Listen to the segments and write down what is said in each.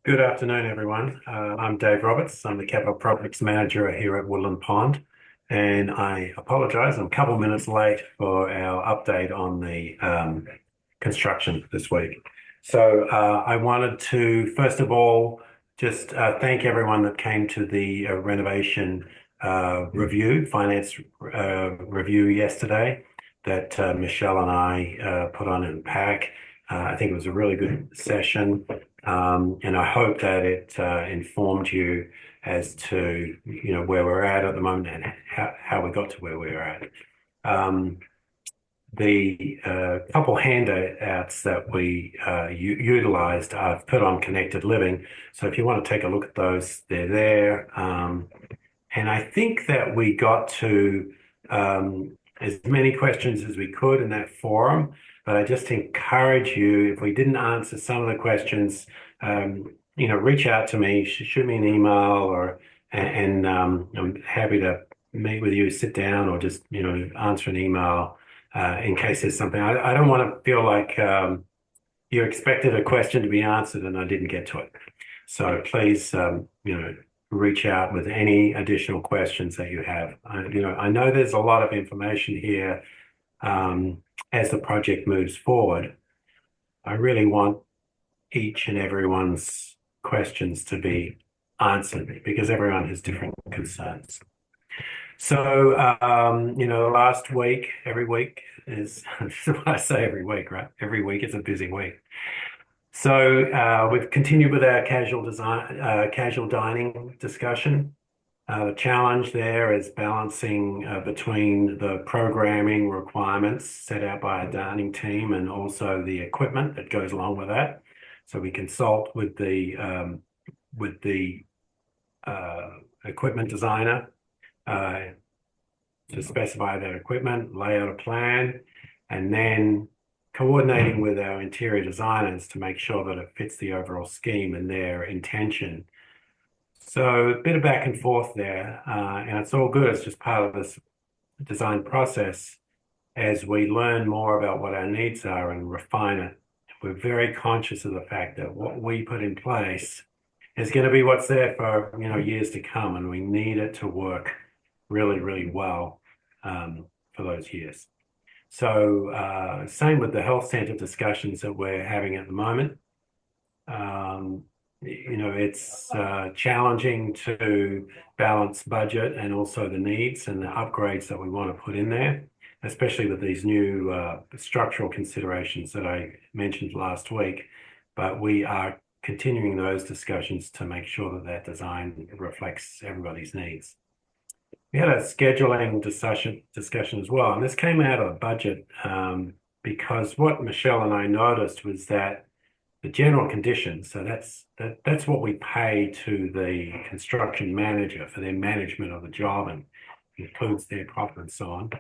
Good afternoon, everyone. I'm Dave Roberts. I'm the Capital Projects Manager here at Woodland Pond, and I apologise. I'm a couple of minutes late for our update on the construction this week. I wanted to, first of all, just thank everyone that came to the renovation finance review yesterday that Michelle and I put on in PAC. I think it was a really good session. And I hope that it informed you as to where we're at the moment and how we got to where we're at. Um, the couple handouts that we utilized I've put on Connected Living. So if you want to take a look at those, they're there. And I think that we got to as many questions as we could in that forum, but I just encourage you, if we didn't answer some of the questions, reach out to me, shoot me an email, and I'm happy to meet with you, sit down, or just, answer an email in case there's something. I don't want to feel like you expected a question to be answered and I didn't get to it. So please, reach out with any additional questions that you have. I know there's a lot of information here as the project moves forward. I really want each and everyone's questions to be answered because everyone has different concerns. So, last week, every week is, I say every week, right? Every week is a busy week. So we've continued with our casual dining discussion. The challenge there is balancing between the programming requirements set out by a dining team and also the equipment that goes along with that. So we consult with the equipment designer to specify that equipment, lay out a plan, and then coordinating with our interior designers to make sure that it fits the overall scheme and their intention. So a bit of back and forth there, and it's all good. It's just part of this design process as we learn more about what our needs are and refine it. We're very conscious of the fact that what we put in place is going to be what's there for years to come, and we need it to work really, really well for those years. So same with the health centre discussions that we're having at the moment. It's challenging to balance budget and also the needs and the upgrades that we want to put in there, especially with these new structural considerations that I mentioned last week. But we are continuing those discussions to make sure that that design reflects everybody's needs. We had a scheduling discussion as well, and this came out of budget because what Michelle and I noticed was that the general conditions, so that's what we pay to the construction manager for their management of the job and includes their profit and so on.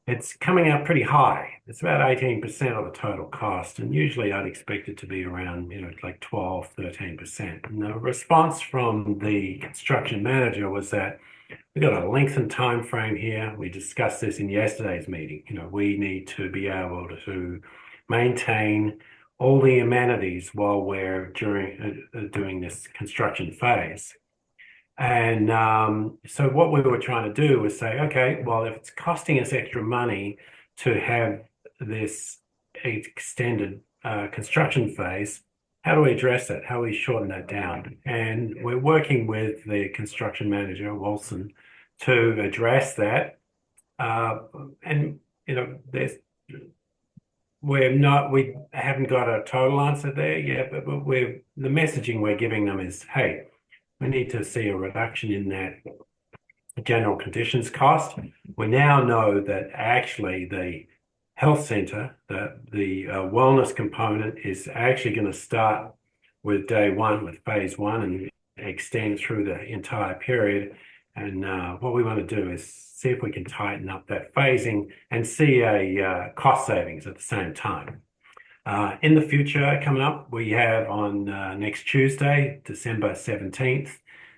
It's coming out pretty high. It's about 18% of the total cost, and usually I'd expect it to be around, like 12, 13%. And the response from the construction manager was that we've got a lengthened time frame here. We discussed this in yesterday's meeting. We need to be able to maintain all the amenities while we're doing this construction phase. And so what we were trying to do was say, okay, well, if it's costing us extra money to have this extended construction phase, how do we address that? How do we shorten that down? And we're working with the construction manager, Wilson, to address that. And, we haven't got a total answer there yet, but the messaging we're giving them is, hey, we need to see a reduction in that general conditions cost. We now know that actually the health centre, the wellness component is actually going to start with day one, with phase one, and extend through the entire period. And what we want to do is see if we can tighten up that phasing and see a cost savings at the same time. In the future, coming up, we have on next Tuesday, December 17th,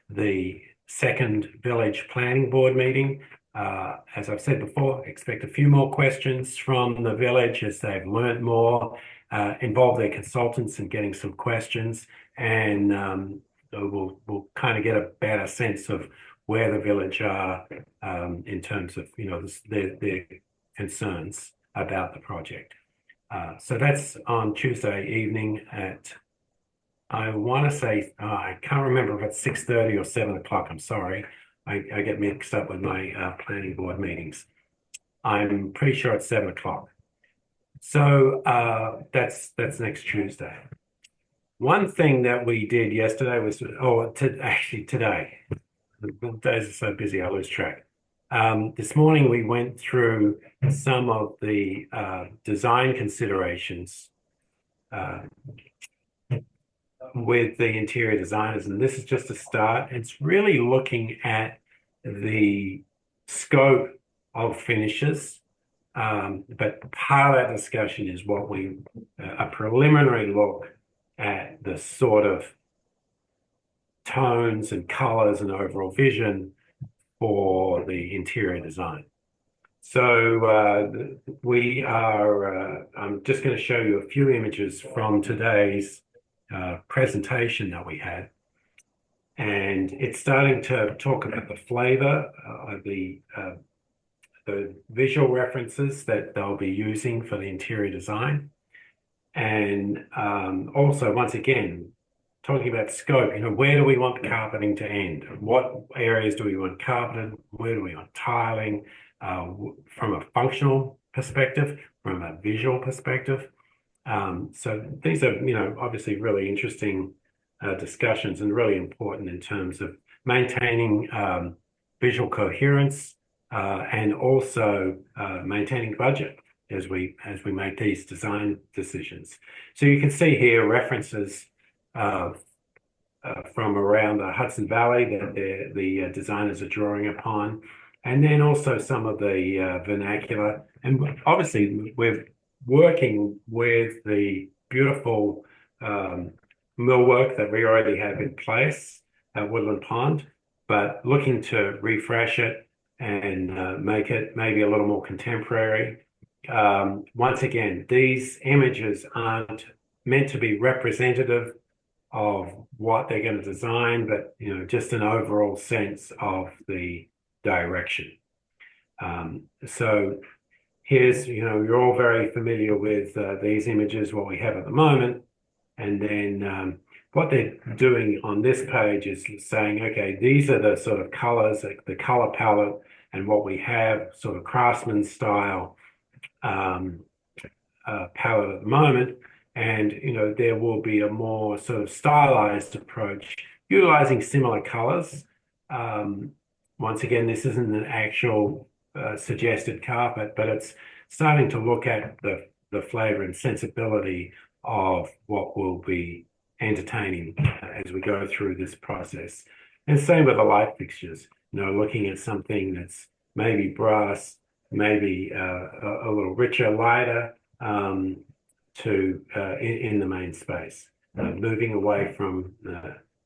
the second Village Planning Board meeting. As I've said before, expect a few more questions from the village as they've learned more involve their consultants in getting some questions, and so we'll kind of get a better sense of where the village are in terms of their concerns about the project. So that's on Tuesday evening at, I want to say, I can't remember if it's 6:30 or 7 o'clock. I'm sorry. I get mixed up with my planning board meetings. I'm pretty sure it's 7 o'clock. So that's next Tuesday. One thing that we did yesterday was, actually today, the days are so busy, I lose track. This morning we went through some of the design considerations with the interior designers, and this is just a start. It's really looking at the scope of finishes, but part of that discussion is a preliminary look at the sort of tones and colors and overall vision for the interior design. So I'm just going to show you a few images from today's presentation that we had. And it's starting to talk about the flavor, the visual references that they'll be using for the interior design. And also, once again, talking about scope, where do we want the carpeting to end? What areas do we want carpeted? Where do we want tiling? From a functional perspective, from a visual perspective. So these are, obviously really interesting discussions and really important in terms of maintaining visual coherence and also maintaining budget as we make these design decisions. So you can see here references from around the Hudson Valley that the designers are drawing upon, and then also some of the vernacular. And obviously, we're working with the beautiful millwork that we already have in place at Woodland Pond, but looking to refresh it and make it maybe a little more contemporary. Once again, these images aren't meant to be representative of what they're going to design, but just an overall sense of the direction. So here's, you're all very familiar with these images, what we have at the moment. And then what they're doing on this page is saying, okay, these are the sort of colors, like the color palette, and what we have, sort of craftsman style palette at the moment. And, there will be a more sort of stylized approach utilizing similar colors. Once again, this isn't an actual suggested carpet, but it's starting to look at the flavor and sensibility of what will be entertaining as we go through this process. And same with the light fixtures, looking at something that's maybe brass, maybe a little richer, lighter, in the main space, moving away from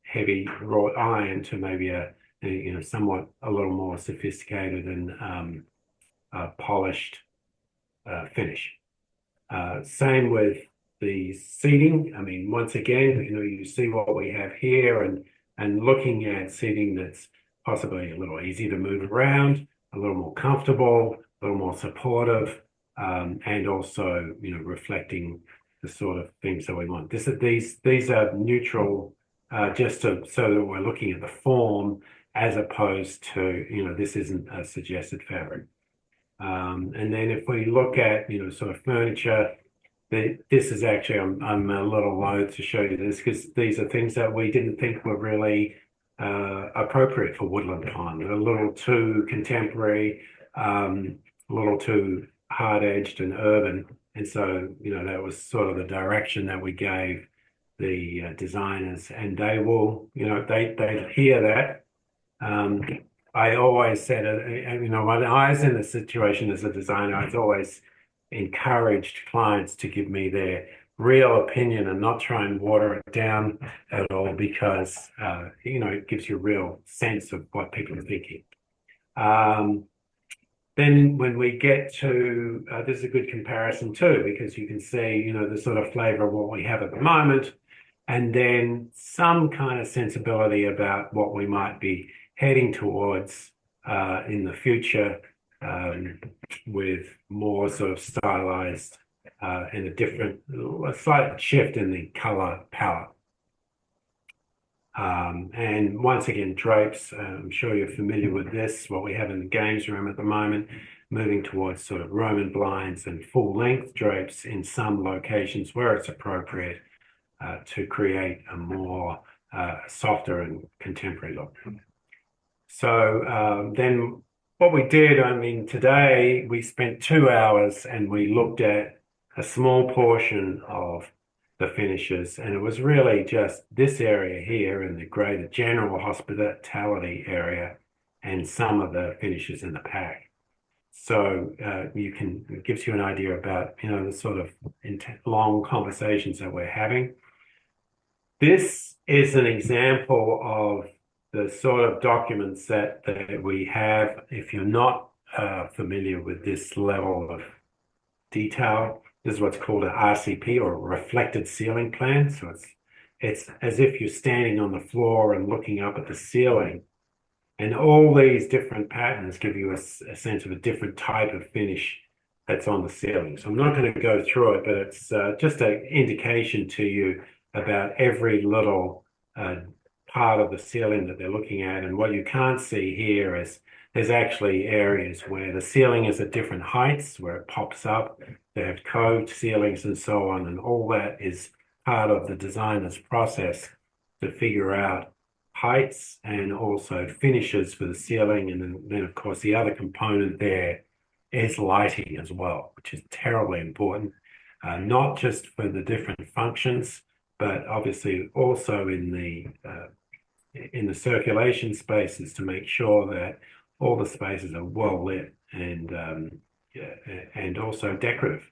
heavy wrought iron to maybe somewhat a little more sophisticated and polished finish. Same with the seating. I mean, once again, you see what we have here, and looking at seating that's possibly a little easier to move around, a little more comfortable, a little more supportive, and also reflecting the sort of things that we want. These are neutral, just so that we're looking at the form as opposed to this isn't a suggested fabric. And then if we look at sort of furniture, this is actually I'm a little loath to show you this because these are things that we didn't think were really appropriate for Woodland Pond. They're a little too contemporary, a little too hard-edged and urban, and so that was sort of the direction that we gave the designers, and they will they hear that. I always said, when I was in the situation as a designer, I was always encouraged clients to give me their real opinion and not try and water it down at all, because it gives you a real sense of what people are thinking. then when we get to, this is a good comparison too, because you can see, the sort of flavor of what we have at the moment, and then some kind of sensibility about what we might be heading towards in the future, with more sort of stylized and a slight shift in the color palette. And once again, drapes, I'm sure you're familiar with this, what we have in the games room at the moment, moving towards sort of Roman blinds and full-length drapes in some locations where it's appropriate to create a more softer and contemporary look. So then what we did, I mean, today we spent 2 hours and we looked at a small portion of the finishes, and it was really just this area here in the greater general hospitality area and some of the finishes in the pack. So it gives you an idea about, the sort of long conversations that we're having. This is an example of the sort of documents that we have. If you're not familiar with this level of detail, this is what's called an RCP, or a reflected ceiling plan. So it's as if you're standing on the floor and looking up at the ceiling. And all these different patterns give you a sense of a different type of finish that's on the ceiling. So I'm not going to go through it, but it's just an indication to you about every little part of the ceiling that they're looking at. And what you can't see here is there's actually areas where the ceiling is at different heights, where it pops up. They have coved ceilings and so on, and all that is part of the designer's process to figure out heights and also finishes for the ceiling. And then of course, the other component there is lighting as well, which is terribly important, not just for the different functions, but obviously also in the circulation spaces, to make sure that all the spaces are well lit and also decorative.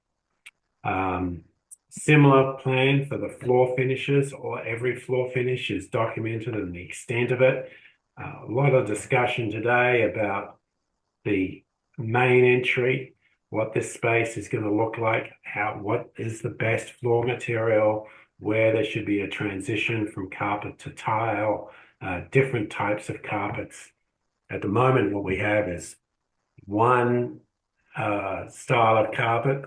Similar plan for the floor finishes, or every floor finish is documented and the extent of it. A lot of discussion today about the main entry, what this space is going to look like, what is the best floor material, where there should be a transition from carpet to tile, different types of carpets. At the moment, what we have is one style of carpet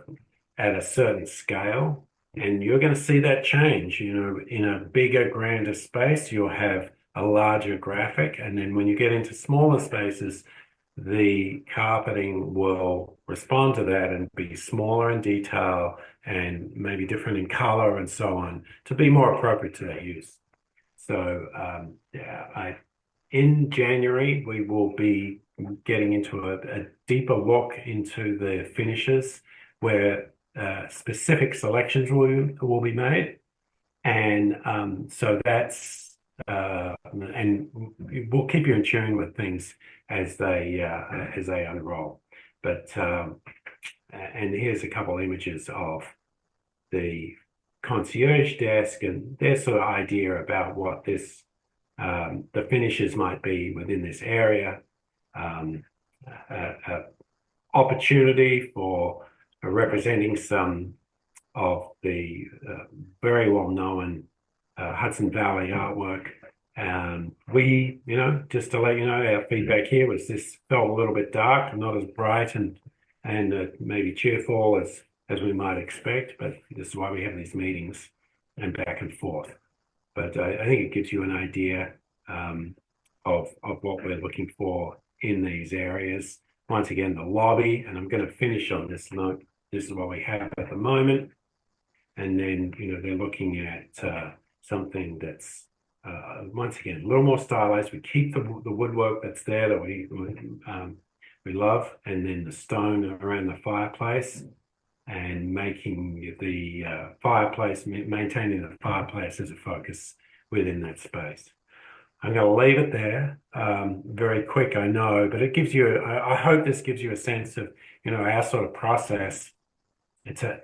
at a certain scale, and you're going to see that change. In a bigger, grander space, you'll have a larger graphic, and then when you get into smaller spaces, the carpeting will respond to that and be smaller in detail and maybe different in color and so on, to be more appropriate to that use. So in January, we will be getting into a deeper look into the finishes, where specific selections will be made. And so that's, and we'll keep you in tune with things as they unroll. But, and here's a couple images of the concierge desk and their sort of idea about what this, the finishes might be within this area. Opportunity for representing some of the very well-known Hudson Valley artwork. We, just to let you know, our feedback here was this felt a little bit dark, not as bright and maybe cheerful as we might expect, but this is why we have these meetings and back and forth. But I think it gives you an idea of what we're looking for in these areas. Once again, the lobby, and I'm going to finish on this note. This is what we have at the moment. And then, they're looking at something that's, once again, a little more stylized. We keep the woodwork that's there that we love, and then the stone around the fireplace, and making the fireplace, maintaining the fireplace as a focus within that space. I'm going to leave it there. Very quick, I know, but it gives you, I hope this gives you a sense of, our sort of process.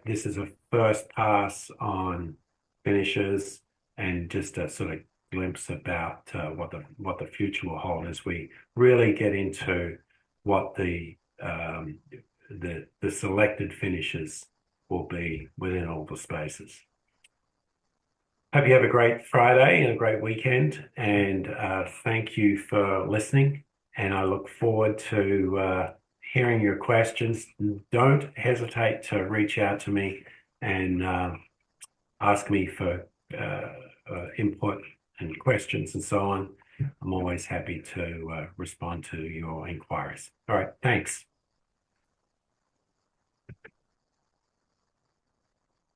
This is a first pass on finishes, and just a sort of glimpse about what the future will hold as we really get into what the the selected finishes will be within all the spaces. Hope you have a great Friday and a great weekend, and thank you for listening. And I look forward to hearing your questions. Don't hesitate to reach out to me and ask me for input and questions and so on. I'm always happy to respond to your inquiries. All right, thanks.